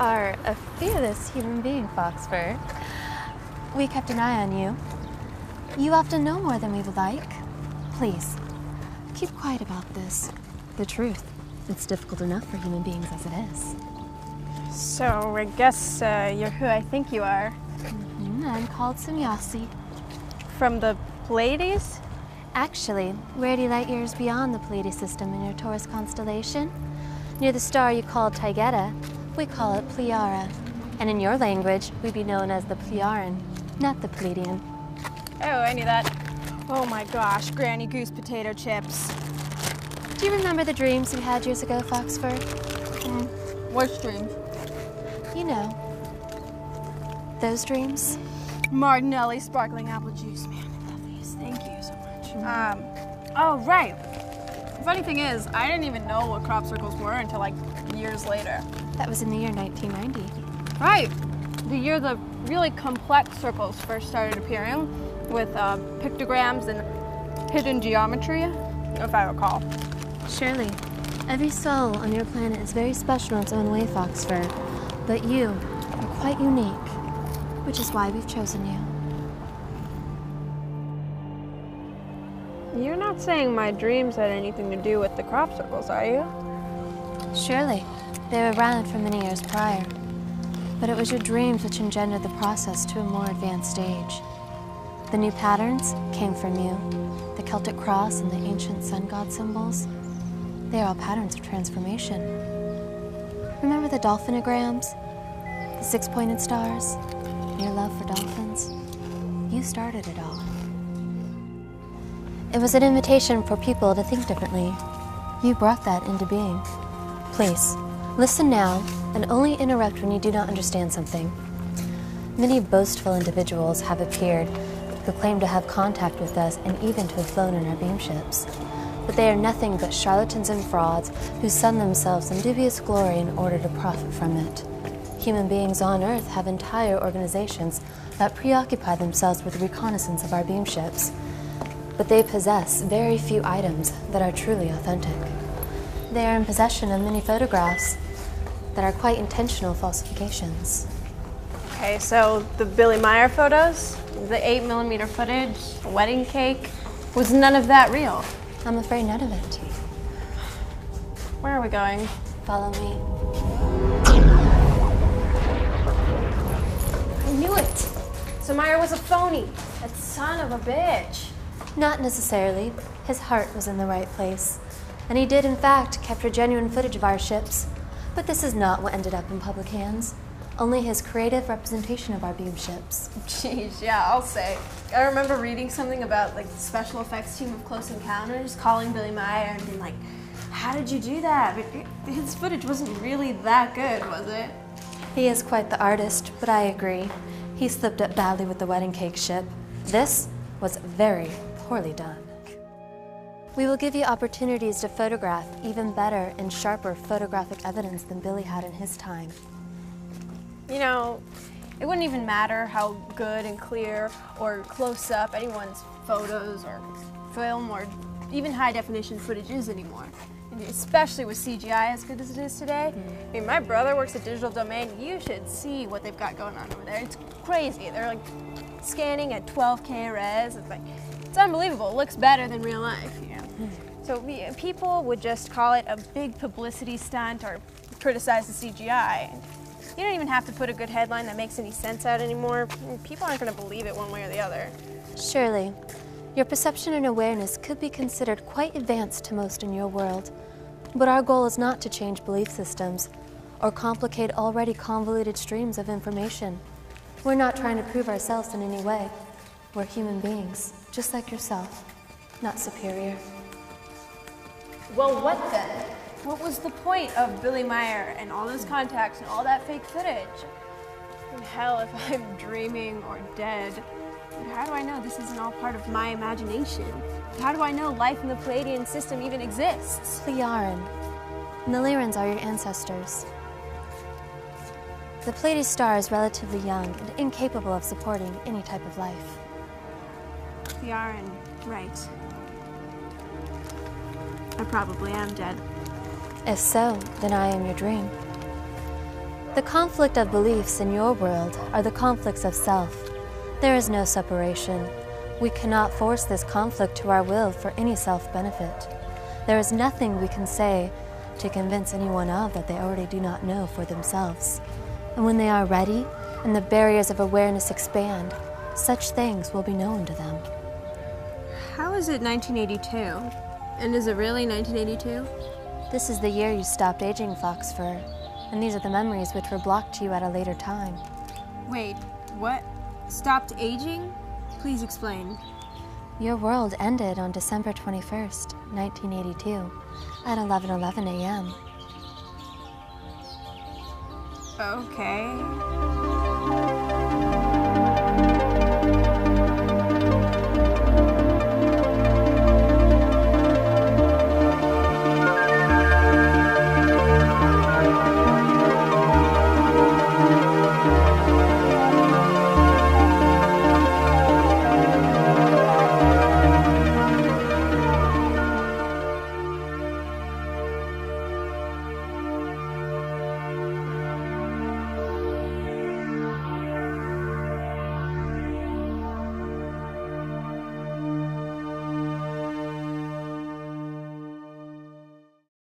are a fearless human being, Foxfur. We kept an eye on you. You often know more than we would like. Please, keep quiet about this. The truth. It's difficult enough for human beings as it is. So, I guess you're who I think you are. I'm called Semjase. From the Pleiades? Actually, we're 80 light years beyond the Pleiades system in your Taurus constellation. Near the star you call Taygeta, we call it Pleiara. And in your language, we'd be known as the Pleiaran, not the Pleiadian. Oh, I knew that. Oh my gosh, Granny Goose potato chips. Do you remember the dreams you had years ago, Foxfur? What dreams? You know, those dreams. Martinelli sparkling apple juice, man, I love these. Thank you so much. Oh, right. The funny thing is, I didn't even know what crop circles were until like years later. That was in the year 1990. Right. The year the really complex circles first started appearing with pictograms and hidden geometry, if I recall. Surely. Every soul on your planet is very special in its own way, Foxfur. But you are quite unique, which is why we've chosen you. You're not saying my dreams had anything to do with the crop circles, are you? Surely. They were around for many years prior. But it was your dreams which engendered the process to a more advanced stage. The new patterns came from you. The Celtic cross and the ancient sun god symbols. They are all patterns of transformation. Remember the dolphinograms? The six-pointed stars? Your love for dolphins? You started it all. It was an invitation for people to think differently. You brought that into being. Please, listen now, and only interrupt when you do not understand something. Many boastful individuals have appeared who claim to have contact with us and even to have flown in our beam ships. But they are nothing but charlatans and frauds who sun themselves in dubious glory in order to profit from it. Human beings on Earth have entire organizations that preoccupy themselves with the reconnaissance of our beam ships. But they possess very few items that are truly authentic. They are in possession of many photographs that are quite intentional falsifications. Okay, so the Billy Meyer photos, the 8mm footage, the wedding cake, was none of that real? I'm afraid none of it. Where are we going? Follow me. I knew it! So Meyer was a phony. That son of a bitch. Not necessarily. His heart was in the right place. And he did, in fact, capture genuine footage of our ships. But this is not what ended up in public hands. Only his creative representation of our beam ships. Jeez, yeah, I'll say. I remember reading something about like the special effects team of Close Encounters calling Billy Meyer and being like, how did you do that? But his footage wasn't really that good, was it? He is quite the artist, but I agree. He slipped up badly with the wedding cake ship. This was very poorly done. We will give you opportunities to photograph even better and sharper photographic evidence than Billy had in his time. You know, it wouldn't even matter how good and clear or close up anyone's photos or film or even high definition footage is anymore. And especially with CGI as good as it is today. I mean, my brother works at Digital Domain. You should see what they've got going on over there. It's crazy. They're like scanning at 12K res. It's like, it's unbelievable. It looks better than real life, you know. So people would just call it a big publicity stunt or criticize the CGI. You don't even have to put a good headline that makes any sense out anymore. People aren't going to believe it one way or the other. Surely. Your perception and awareness could be considered quite advanced to most in your world. But our goal is not to change belief systems or complicate already convoluted streams of information. We're not trying to prove ourselves in any way. We're human beings, just like yourself, not superior. Well, what then? What was the point of Billy Meyer and all those contacts and all that fake footage? And hell, if I'm dreaming or dead, how do I know this isn't all part of my imagination? How do I know life in the Pleiadian system even exists? Pleiaran. And the Lyrans are your ancestors. The Pleiades star is relatively young and incapable of supporting any type of life. Pleiaran, right. I probably am dead. If so, then I am your dream. The conflict of beliefs in your world are the conflicts of self. There is no separation. We cannot force this conflict to our will for any self-benefit. There is nothing we can say to convince anyone of that they already do not know for themselves. And when they are ready and the barriers of awareness expand, such things will be known to them. How is it 1982? And is it really 1982? This is the year you stopped aging, Foxfur, and these are the memories which were blocked to you at a later time. Wait, what? Stopped aging? Please explain. Your world ended on December 21st, 1982, at 11:11 a.m. Okay.